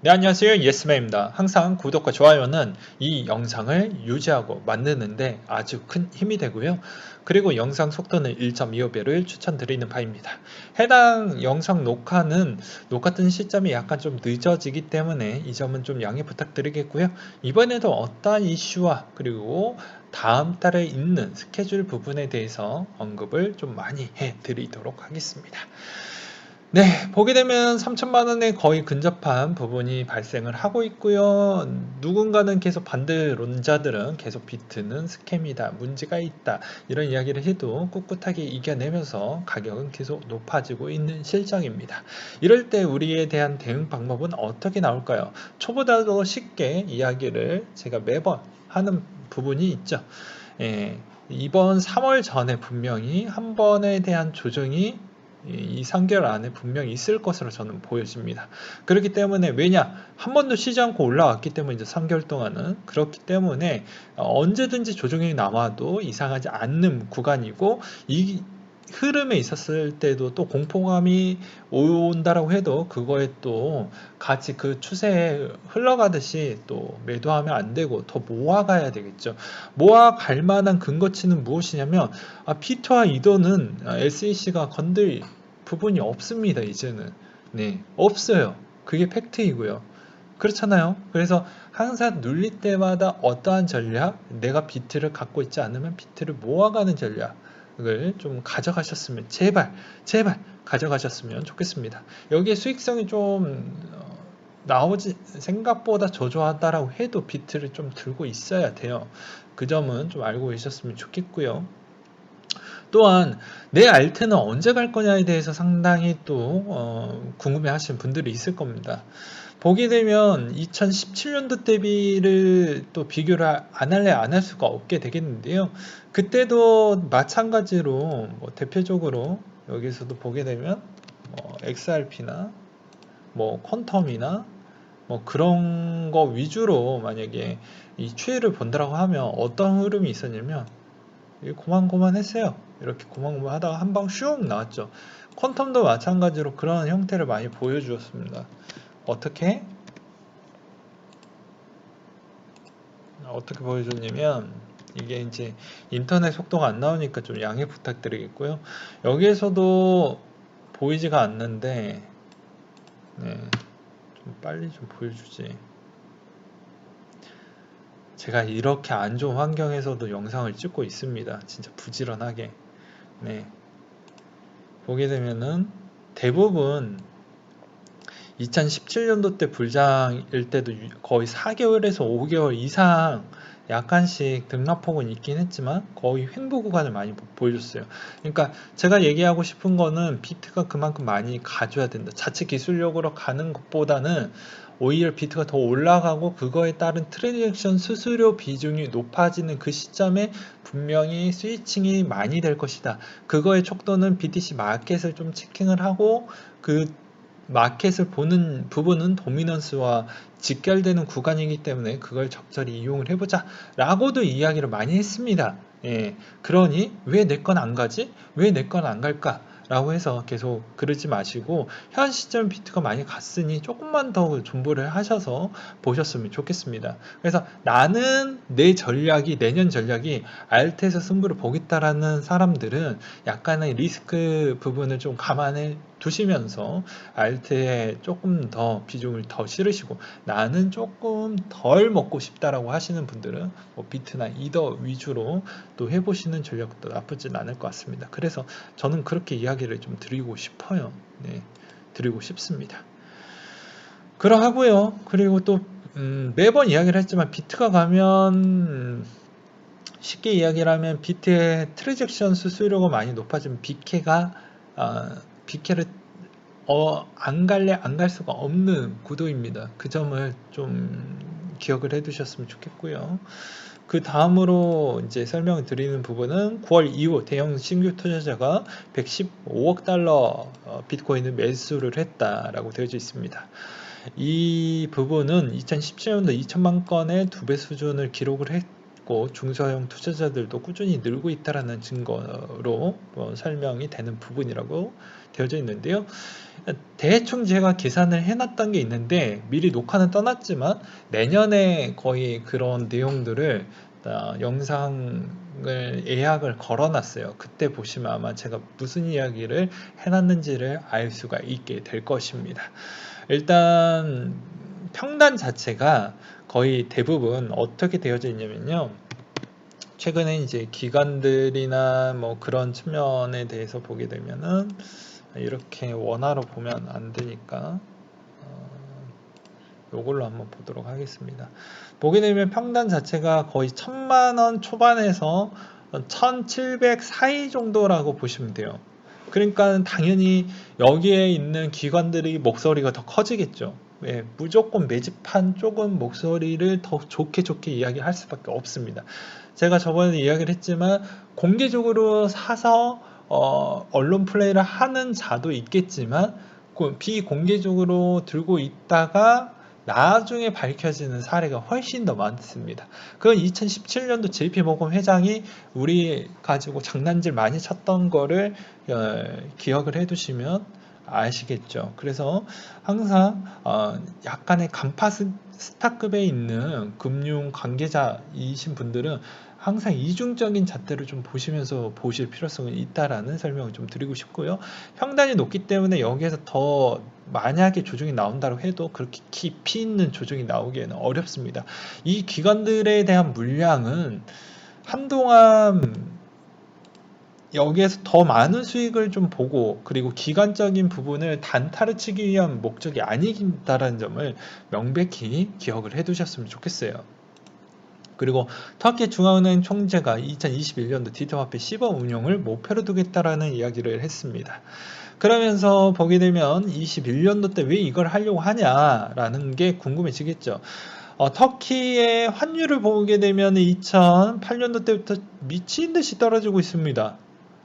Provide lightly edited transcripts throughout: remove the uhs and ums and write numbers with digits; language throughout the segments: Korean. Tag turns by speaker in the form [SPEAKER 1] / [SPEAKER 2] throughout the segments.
[SPEAKER 1] 네, 안녕하세요. 예스맨입니다. 항상 구독과 좋아요는 이 영상을 유지하고 만드는데 아주 큰 힘이 되고요. 그리고 영상 속도는 1.25배를 추천드리는 바입니다. 해당 영상 녹화된 시점이 약간 좀 늦어지기 때문에 이 점은 좀 양해 부탁드리겠고요. 이번에도 어떠한 이슈와 그리고 다음 달에 있는 스케줄 부분에 대해서 언급을 좀 많이 해드리도록 하겠습니다. 네, 보게 되면 3천만 원에 거의 근접한 부분이 발생을 하고 있고요. 누군가는 계속 반대론자들은 계속 비트는 스캠이다, 문제가 있다, 이런 이야기를 해도 꿋꿋하게 이겨내면서 가격은 계속 높아지고 있는 실정입니다. 이럴 때 우리에 대한 대응 방법은 어떻게 나올까요? 초보자도 쉽게 이야기를 제가 매번 하는 부분이 있죠. 이번 3월 전에 분명히 한 번에 대한 조정이 이 3개월 안에 분명히 있을 것으로 저는 보여집니다. 그렇기 때문에 왜냐? 한 번도 쉬지 않고 올라왔기 때문에 이제 3개월 동안은 그렇기 때문에 언제든지 조정이 나와도 이상하지 않는 구간이고 이 흐름에 있었을 때도 또 공포감이 온다라고 해도 그거에 또 같이 그 추세에 흘러가듯이 또 매도하면 안 되고 더 모아가야 되겠죠. 모아갈 만한 근거치는 무엇이냐면 피터와 이더는 SEC가 건들 부분이 없습니다. 이제는 네 없어요. 그게 팩트이고요. 그렇잖아요. 그래서 항상 눌릴 때마다 어떠한 전략, 내가 비트를 갖고 있지 않으면 비트를 모아가는 전략을 좀 가져가셨으면 제발 가져가셨으면 좋겠습니다. 여기에 수익성이 좀 나오지 생각보다 저조하다라고 해도 비트를 좀 들고 있어야 돼요. 그 점은 좀 알고 계셨으면 좋겠고요. 또한 내 알트는 언제 갈 거냐에 대해서 상당히 또 궁금해 하시는 분들이 있을 겁니다. 보게 되면 2017년도 대비를 또 비교를 안 할래 안 할 수가 없게 되겠는데요. 그때도 마찬가지로 뭐 대표적으로 여기서도 보게 되면 XRP나 뭐 퀀텀이나 뭐 그런 거 위주로 만약에 이 추이를 본다라고 하면 어떤 흐름이 있었냐면 고만고만했어요. 이렇게 고만고만 하다가 한 방 슝 나왔죠. 퀀텀도 마찬가지로 그런 형태를 많이 보여주었습니다. 어떻게 보여줬냐면 이게 이제 인터넷 속도가 안 나오니까 좀 양해 부탁드리겠고요. 여기에서도 보이지가 않는데 네, 좀 빨리 좀 보여주지. 제가 이렇게 안 좋은 환경에서도 영상을 찍고 있습니다. 진짜 부지런하게. 네. 보게 되면은 대부분 2017년도 때 불장일 때도 거의 4개월에서 5개월 이상 약간씩 등락폭은 있긴 했지만 거의 횡보 구간을 많이 보여줬어요. 그러니까 제가 얘기하고 싶은 거는 비트가 그만큼 많이 가져야 된다. 자체 기술력으로 가는 것보다는 오히려 비트가 더 올라가고 그거에 따른 트랜잭션 수수료 비중이 높아지는 그 시점에 분명히 스위칭이 많이 될 것이다. 그거의 촉도는 BTC 마켓을 좀 체킹을 하고 그 마켓을 보는 부분은 도미넌스와 직결되는 구간이기 때문에 그걸 적절히 이용을 해보자 라고도 이야기를 많이 했습니다. 그러니 왜 내 건 안 가지? 왜 내 건 안 갈까? 라고 해서 계속 그러지 마시고 현 시점 비트가 많이 갔으니 조금만 더 존버를 하셔서 보셨으면 좋겠습니다. 그래서 나는 내 전략이 내년 전략이 알트에서 승부를 보겠다라는 사람들은 약간의 리스크 부분을 좀 감안해 두시면서 알트에 조금 더 비중을 더 실으시고 나는 조금 덜 먹고 싶다라고 하시는 분들은 뭐 비트나 이더 위주로 또 해보시는 전략도 나쁘진 않을 것 같습니다. 그래서 저는 그렇게 이야기를 좀 드리고 싶어요. 네, 드리고 싶습니다. 그러하고요. 그리고 또 매번 이야기를 했지만 비트가 가면 쉽게 이야기를 하면 비트의 트랜잭션 수수료가 많이 높아지면 BK를 안 갈래 안 갈 수가 없는 구도입니다. 그 점을 좀 기억을 해 두셨으면 좋겠고요. 그 다음으로 이제 설명을 드리는 부분은 9월 이후 대형 신규 투자자가 115억 달러 비트코인을 매수를 했다라고 되어져 있습니다. 이 부분은 2017년도 2천만 건의 2배 수준을 기록을 했고 있고 중소형 투자자들도 꾸준히 늘고 있다라는 증거로 설명이 되는 부분이라고 되어져 있는데요. 대충 제가 계산을 해놨던 게 있는데 미리 녹화는 떠났지만 내년에 거의 그런 내용들을 영상을 예약을 걸어놨어요. 그때 보시면 아마 제가 무슨 이야기를 해놨는지를 알 수가 있게 될 것입니다. 일단 평단 자체가 거의 대부분 어떻게 되어져 있냐면요. 최근에 이제 기관들이나 뭐 그런 측면에 대해서 보게 되면은 이렇게 원화로 보면 안 되니까 요걸로 한번 보도록 하겠습니다. 보게 되면 평단 자체가 거의 1000만원 초반에서 1700 사이 정도라고 보시면 돼요. 그러니까 당연히 여기에 있는 기관들의 목소리가 더 커지겠죠. 예, 무조건 매집한 쪽은 목소리를 더 좋게 이야기할 수밖에 없습니다. 제가 저번에 이야기를 했지만 공개적으로 사서 언론 플레이를 하는 자도 있겠지만 비공개적으로 들고 있다가 나중에 밝혀지는 사례가 훨씬 더 많습니다. 그건 2017년도 JP모건 회장이 우리 가지고 장난질 많이 쳤던 거를 기억을 해두시면 아시겠죠. 그래서 항상 약간의 간파 스타급에 있는 금융 관계자이신 분들은 항상 이중적인 잣대를 좀 보시면서 보실 필요성이 있다라는 설명을 좀 드리고 싶고요. 평단이 높기 때문에 여기에서 더 만약에 조정이 나온다고 해도 그렇게 깊이 있는 조정이 나오기에는 어렵습니다. 이 기관들에 대한 물량은 한동안 여기에서 더 많은 수익을 좀 보고 그리고 기간적인 부분을 단타를 치기 위한 목적이 아니다라는 점을 명백히 기억을 해두셨으면 좋겠어요. 그리고 터키 중앙은행 총재가 2021년도 디지털화폐 시범 운용을 목표로 두겠다라는 이야기를 했습니다. 그러면서 보게 되면 21년도 때 왜 이걸 하려고 하냐라는 게 궁금해지겠죠. 터키의 환율을 보게 되면 2008년도 때부터 미친 듯이 떨어지고 있습니다.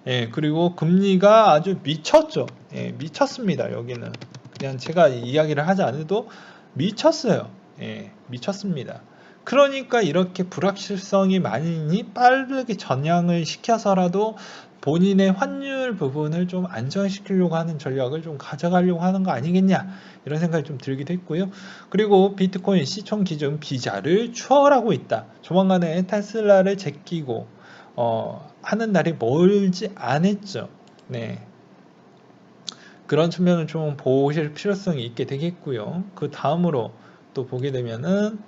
[SPEAKER 1] 예, 그리고 금리가 아주 미쳤죠. 예, 미쳤습니다. 여기는 그냥 제가 이야기를 하지 않아도 미쳤어요. 예, 미쳤습니다. 그러니까 이렇게 불확실성이 많으니 빠르게 전향을 시켜서라도 본인의 환율 부분을 좀 안정시키려고 하는 전략을 좀 가져가려고 하는 거 아니겠냐 이런 생각이 좀 들기도 했고요. 그리고 비트코인 시총 기준 비자를 추월하고 있다. 조만간에 테슬라를 제끼고 하는 날이 멀지 않았죠. 네. 그런 측면을 좀 보실 필요성이 있게 되겠고요. 그 다음으로 또 보게 되면은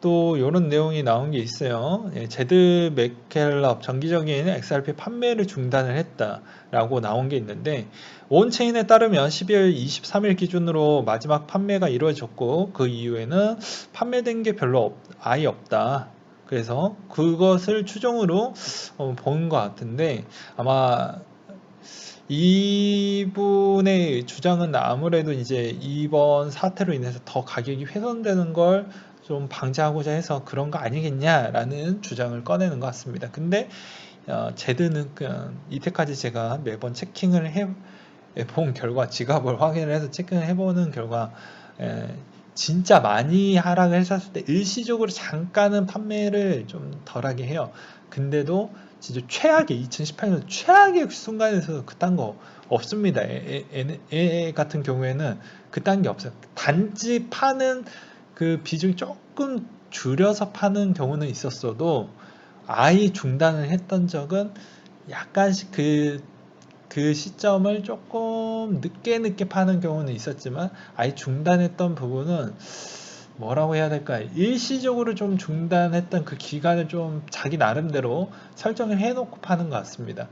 [SPEAKER 1] 또 이런 내용이 나온 게 있어요. 예, 제드 맥켈럽 정기적인 XRP 판매를 중단을 했다라고 나온 게 있는데 온체인에 따르면 12월 23일 기준으로 마지막 판매가 이루어졌고 그 이후에는 판매된 게 별로 아예 없다. 그래서 그것을 추정으로 본 것 같은데 아마 이분의 주장은 아무래도 이제 이번 사태로 인해서 더 가격이 훼손되는 걸 좀 방지하고자 해서 그런 거 아니겠냐라는 주장을 꺼내는 것 같습니다. 근데 제드는 이때까지 제가 매번 체킹을 해본 결과 지갑을 확인을 해서 체킹을 해보는 결과 진짜 많이 하락을 했었을 때 일시적으로 잠깐은 판매를 좀 덜하게 해요. 근데도 진짜 최악의 2018년 최악의 순간에서 그딴 거 없습니다. 애 같은 경우에는 그딴 게 없어요. 단지 파는 그 비중이 조금 줄여서 파는 경우는 있었어도 아예 중단을 했던 적은 약간씩 그 시점을 조금 늦게 파는 경우는 있었지만 아예 중단했던 부분은 뭐라고 해야 될까? 일시적으로 좀 중단했던 그 기간을 좀 자기 나름대로 설정을 해놓고 파는 것 같습니다.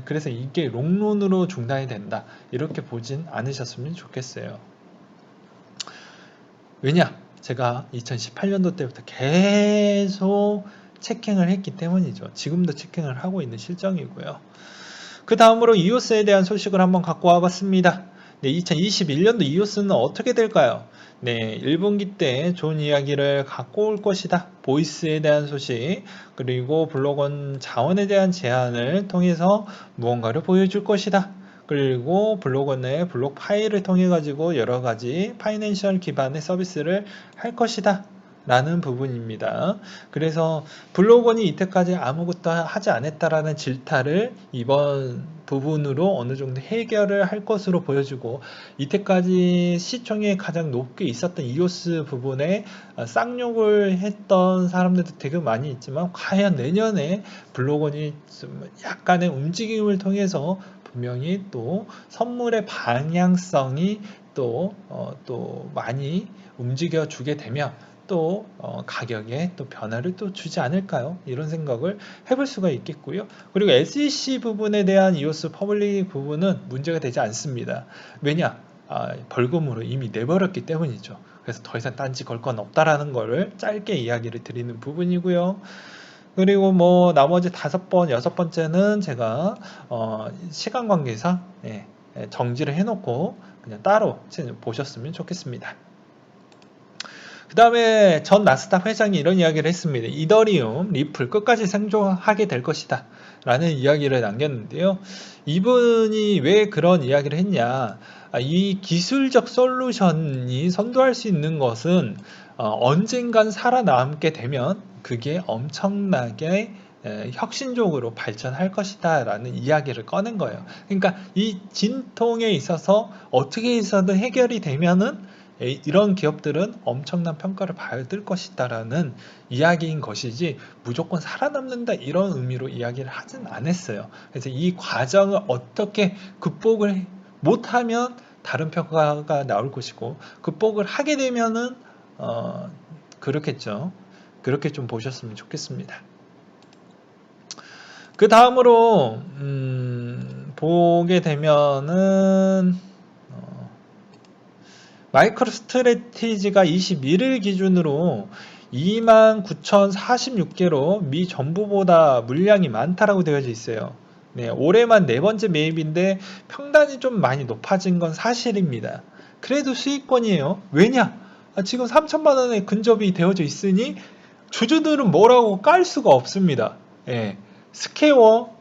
[SPEAKER 1] 그래서 이게 롱런으로 중단이 된다. 이렇게 보진 않으셨으면 좋겠어요. 왜냐? 제가 2018년도 때부터 계속 체킹을 했기 때문이죠. 지금도 체킹을 하고 있는 실정이고요. 그 다음으로 이오스에 대한 소식을 한번 갖고 와봤습니다. 네, 2021년도 이오스는 어떻게 될까요? 네, 1분기 때 좋은 이야기를 갖고 올 것이다. 보이스에 대한 소식, 그리고 블록원 자원에 대한 제안을 통해서 무언가를 보여줄 것이다. 그리고 블록원 내 블록 파일을 통해 가지고 여러 가지 파이낸셜 기반의 서비스를 할 것이다. 라는 부분입니다. 그래서 블로건이 이때까지 아무것도 하지 않았다라는 질타를 이번 부분으로 어느 정도 해결을 할 것으로 보여지고, 이때까지 시총이 가장 높게 있었던 이오스 부분에 쌍욕을 했던 사람들도 되게 많이 있지만, 과연 내년에 블로건이 좀 약간의 움직임을 통해서 분명히 또 선물의 방향성이 또 많이 움직여 주게 되면 또 가격에 또 변화를 또 주지 않을까요? 이런 생각을 해볼 수가 있겠고요. 그리고 SEC 부분에 대한 이오스 퍼블릭 부분은 문제가 되지 않습니다. 왜냐? 벌금으로 이미 내버렸기 때문이죠. 그래서 더 이상 딴지 걸 건 없다라는 거를 짧게 이야기를 드리는 부분이고요. 그리고 뭐 나머지 5번, 6번째는 제가 시간 관계상 정지를 해놓고 그냥 따로 보셨으면 좋겠습니다. 그 다음에 전 나스닥 회장이 이런 이야기를 했습니다. 이더리움, 리플 끝까지 생존하게 될 것이다 라는 이야기를 남겼는데요. 이분이 왜 그런 이야기를 했냐, 이 기술적 솔루션이 선도할 수 있는 것은 언젠간 살아남게 되면 그게 엄청나게 혁신적으로 발전할 것이다 라는 이야기를 꺼낸 거예요. 그러니까 이 진통에 있어서 어떻게 해서든 해결이 되면은 이런 기업들은 엄청난 평가를 받을 것이다라는 이야기인 것이지, 무조건 살아남는다 이런 의미로 이야기를 하진 않았어요. 그래서 이 과정을 어떻게 극복을 못하면 다른 평가가 나올 것이고, 극복을 하게 되면은 그렇겠죠. 그렇게 좀 보셨으면 좋겠습니다. 그 다음으로 보게 되면은 마이크로 스트래티지가 21일 기준으로 29,046개로 미 전부보다 물량이 많다라고 되어져 있어요. 네, 올해만 4번째 매입인데 평단이 좀 많이 높아진 건 사실입니다. 그래도 수익권이에요. 왜냐? 지금 3천만 원에 근접이 되어져 있으니 주주들은 뭐라고 깔 수가 없습니다. 예, 스퀘어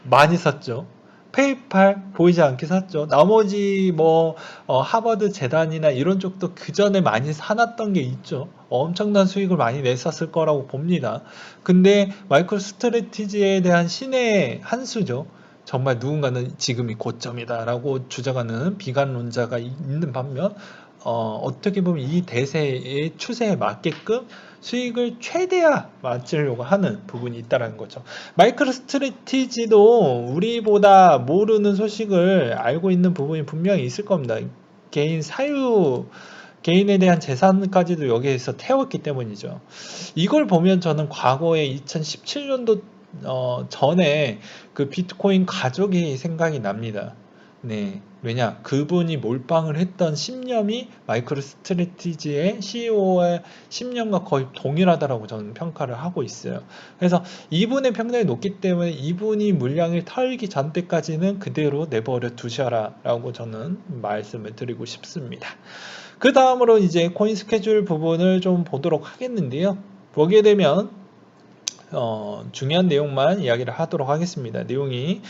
[SPEAKER 1] 많이 샀죠. 페이팔 보이지 않게 샀죠. 나머지 뭐 하버드 재단이나 이런 쪽도 그 전에 많이 사놨던 게 있죠. 엄청난 수익을 많이 냈었을 거라고 봅니다. 근데 마이크로 스트래티지에 대한 신의 한 수죠. 정말 누군가는 지금이 고점이다라고 주장하는 비관론자가 있는 반면, 어떻게 보면 이 대세의 추세에 맞게끔 수익을 최대화 맞추려고 하는 부분이 있다는 거죠. 마이크로 스트래티지도 우리보다 모르는 소식을 알고 있는 부분이 분명히 있을 겁니다. 개인 사유, 개인에 대한 재산까지도 여기에서 태웠기 때문이죠. 이걸 보면 저는 과거에 2017년도 전에 그 비트코인 가족이 생각이 납니다. 네. 왜냐? 그분이 몰빵을 했던 신념이 마이크로 스트래티지의 CEO의 신념과 거의 동일하다라고 저는 평가를 하고 있어요. 그래서 이분의 평단이 높기 때문에 이분이 물량을 털기 전 때까지는 그대로 내버려 두셔라 라고 저는 말씀을 드리고 싶습니다. 그 다음으로 이제 코인 스케줄 부분을 좀 보도록 하겠는데요. 보게 되면 중요한 내용만 이야기를 하도록 하겠습니다. 내용이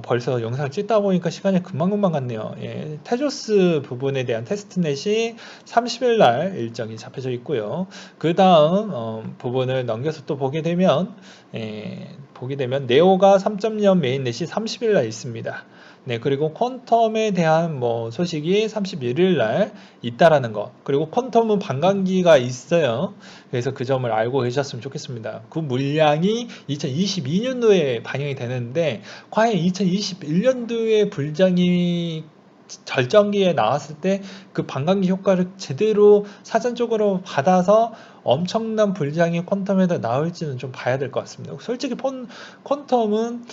[SPEAKER 1] 벌써 영상을 찍다 보니까 시간이 금방금방 갔네요. 예, 테조스 부분에 대한 테스트넷이 30일 날 일정이 잡혀져 있고요. 그 다음 부분을 넘겨서 또 보게 되면 네오가 3.0 메인넷이 30일 날 있습니다. 네, 그리고 퀀텀에 대한 뭐 소식이 31일 날 있다라는 거. 그리고 퀀텀은 반감기가 있어요. 그래서 그 점을 알고 계셨으면 좋겠습니다. 그 물량이 2022년도에 반영이 되는데, 과연 2021년도에 불장이 절정기에 나왔을 때 그 반감기 효과를 제대로 사전적으로 받아서 엄청난 불장이 퀀텀에다 나올지는 좀 봐야 될 것 같습니다. 솔직히 퀀텀은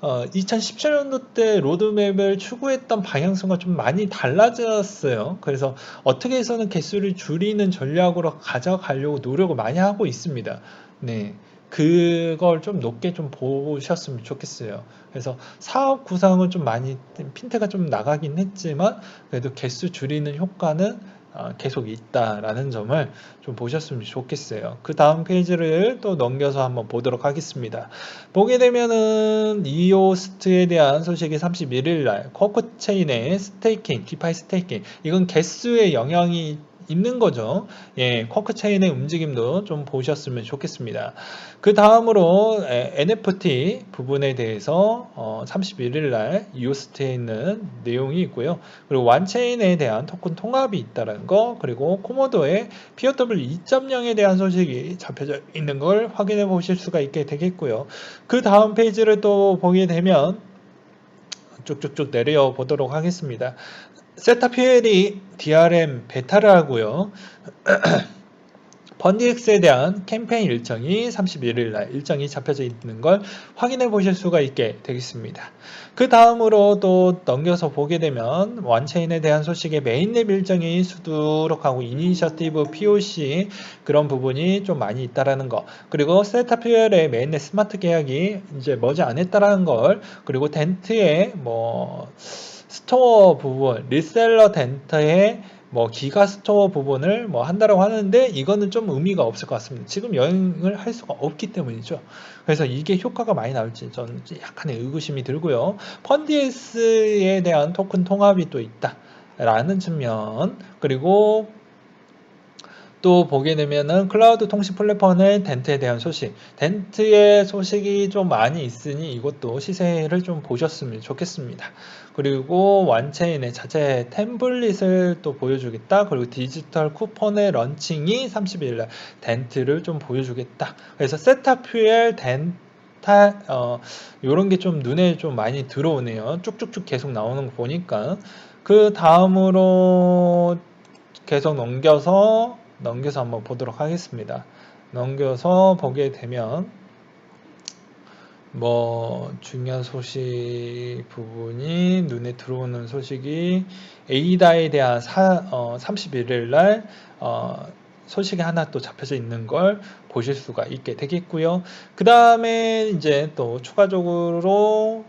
[SPEAKER 1] 2017년도 때 로드맵을 추구했던 방향성과 좀 많이 달라졌어요. 그래서 어떻게 해서는 개수를 줄이는 전략으로 가져가려고 노력을 많이 하고 있습니다. 네. 그걸 좀 높게 좀 보셨으면 좋겠어요. 그래서 사업 구상은 좀 많이 핀트가 좀 나가긴 했지만, 그래도 개수 줄이는 효과는 계속 있다라는 점을 좀 보셨으면 좋겠어요. 그 다음 페이지를 또 넘겨서 한번 보도록 하겠습니다. 보게 되면은 이오스트에 대한 소식이 31일 날 쿼크 체인의 스테이킹, 디파이 스테이킹, 이건 개수에 영향이 있는 거죠. 예, 쿼크 체인의 움직임도 좀 보셨으면 좋겠습니다. 그 다음으로 NFT 부분에 대해서 31일 날 이오스트에 있는 내용이 있고요. 그리고 완체인에 대한 토큰 통합이 있다는 거, 그리고 코모도의 POW 2.0에 대한 소식이 잡혀져 있는 걸 확인해 보실 수가 있게 되겠고요. 그 다음 페이지를 또 보게 되면 쭉쭉쭉 내려 보도록 하겠습니다. 세타퓨엘이 DRM 베타를 하고요. 펀디엑스에 대한 캠페인 일정이 31일 날 일정이 잡혀져 있는 걸 확인해 보실 수가 있게 되겠습니다. 그 다음으로 또 넘겨서 보게 되면 원체인에 대한 소식의 메인랩 일정이 수두룩하고 이니셔티브 POC 그런 부분이 좀 많이 있다라는 거, 그리고 세타퓨엘의 메인랩 스마트 계약이 이제 머지 안 했다라는 걸, 그리고 덴트의 뭐 스토어 부분, 리셀러 덴트의 뭐 기가 스토어 부분을 뭐 한다라고 하는데 이거는 좀 의미가 없을 것 같습니다. 지금 여행을 할 수가 없기 때문이죠. 그래서 이게 효과가 많이 나올지 저는 약간의 의구심이 들고요. 펀디에스에 대한 토큰 통합이 또 있다라는 측면, 그리고 또 보게 되면은 클라우드 통신 플랫폼의 덴트에 대한 소식, 덴트의 소식이 좀 많이 있으니 이것도 시세를 좀 보셨으면 좋겠습니다. 그리고 완체인의 자체 템플릿을 또 보여주겠다. 그리고 디지털 쿠폰의 런칭이 30일날 덴트를 좀 보여주겠다. 그래서 세타퓨엘 덴타 요런 게 좀 눈에 좀 많이 들어오네요. 쭉쭉쭉 계속 나오는 거 보니까. 그 다음으로 계속 넘겨서 한번 보도록 하겠습니다. 넘겨서 보게 되면 뭐 중요한 소식 부분이 눈에 들어오는 소식이 에이다에 대한 31일 날 소식이 하나 또 잡혀져 있는 걸 보실 수가 있게 되겠고요. 그 다음에 이제 또 추가적으로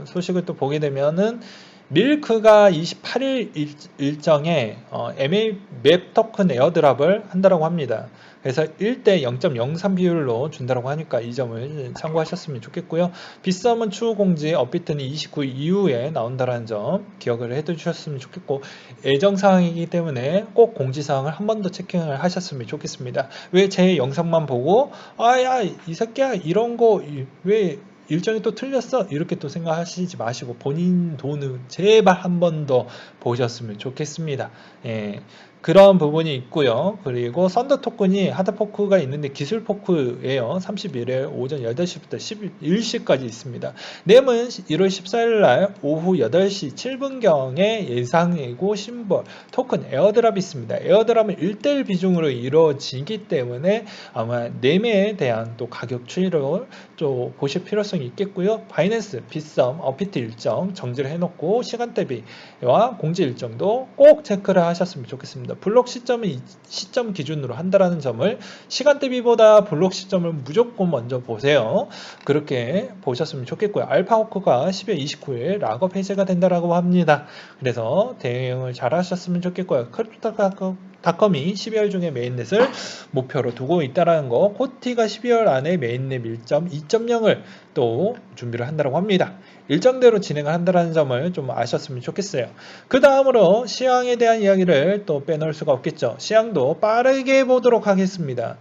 [SPEAKER 1] 소식을 또 보게 되면은 밀크가 28일 일정에 MA 맵 토큰 에어드랍을 한다라고 합니다. 그래서 1대 0.03 비율로 준다라고 하니까 이 점을 참고하셨으면 좋겠고요. 빗썸은 추후 공지, 업비트는 29일 이후에 나온다는 점 기억을 해두셨으면 좋겠고, 예정사항이기 때문에 꼭 공지사항을 한 번 더 체킹을 하셨으면 좋겠습니다. 왜 제 영상만 보고 아야 이 새끼야 이런 거 왜 일정이 또 틀렸어 이렇게 또 생각하시지 마시고 본인 돈을 제발 한 번 더 보셨으면 좋겠습니다. 예, 그런 부분이 있고요. 그리고 썬더 토큰이 하드 포크가 있는데 기술 포크예요. 31일 오전 8시부터 11시까지 있습니다. 내용은 1월 14일 날 오후 8시 7분경에 예상이고 심벌 토큰 에어드랍이 있습니다. 에어드랍은 1대1 비중으로 이루어지기 때문에 아마 네매에 대한 또 가격 추이를 좀 보실 필요성이 있겠고요. 바이낸스, 빗썸, 업비트 일정 정지를 해놓고 시간 대비와 공지 일정도 꼭 체크를 하셨으면 좋겠습니다. 블록 시점은 이 시점 기준으로 한다라는 점을, 시간 대비보다 블록 시점을 무조건 먼저 보세요. 그렇게 보셨으면 좋겠고요. 알파호크가 12월 29일 락업 해제가 된다라고 합니다. 그래서 대응을 잘 하셨으면 좋겠고요. 크립토닷컴이 12월 중에 메인넷을 목표로 두고 있다라는 거, 코티가 12월 안에 메인넷 1.2.0을 또 준비를 한다고 합니다. 일정대로 진행을 한다는 점을 좀 아셨으면 좋겠어요. 그 다음으로 시황에 대한 이야기를 또 빼놓을 수가 없겠죠. 시황도 빠르게 보도록 하겠습니다.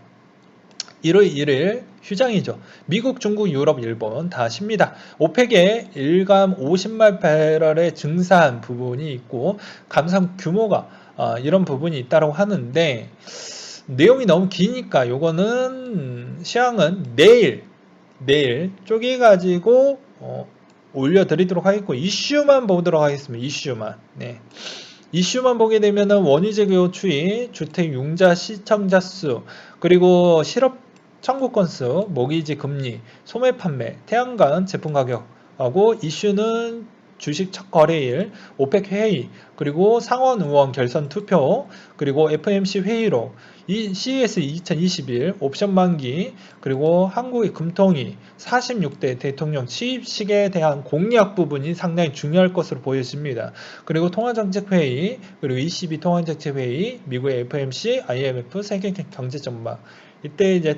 [SPEAKER 1] 1월 1일 휴장이죠. 미국, 중국, 유럽, 일본 다 쉽니다. 오펙의 일감 50만 배럴의 증산 부분이 있고 감산 규모가 이런 부분이 있다고 하는데 내용이 너무 기니까 요거는 시황은 내일 쪼개가지고 올려드리도록 하겠고, 이슈만 보도록 하겠습니다. 이슈만. 네. 이슈만 보게 되면은 원유재고 추이, 주택 융자 시청자 수, 그리고 실업 청구 건수, 모기지 금리, 소매 판매, 태양광 제품 가격하고, 이슈는 주식 첫 거래일, 오펙 회의, 그리고 상원 의원 결선 투표, 그리고 FMC 회의록, 이 CES 2021 옵션 만기, 그리고 한국의 금통위 46대 대통령 취임식에 대한 공약 부분이 상당히 중요할 것으로 보여집니다. 그리고 통화정책회의, 그리고 ECB 통화정책회의, 미국의 FMC, IMF 세계 경제 전망, 이때 이제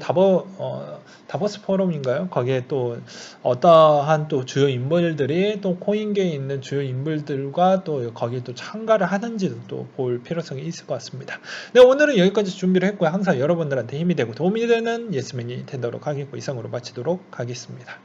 [SPEAKER 1] 다보스 포럼인가요? 거기에 또 어떠한 또 주요 인물들이 또 코인계에 있는 주요 인물들과 또 거기에 또 참가를 하는지도 또 볼 필요성이 있을 것 같습니다. 네, 오늘은 여기까지 준비를 했고요. 항상 여러분들한테 힘이 되고 도움이 되는 예스맨이 되도록 하겠고 이상으로 마치도록 하겠습니다.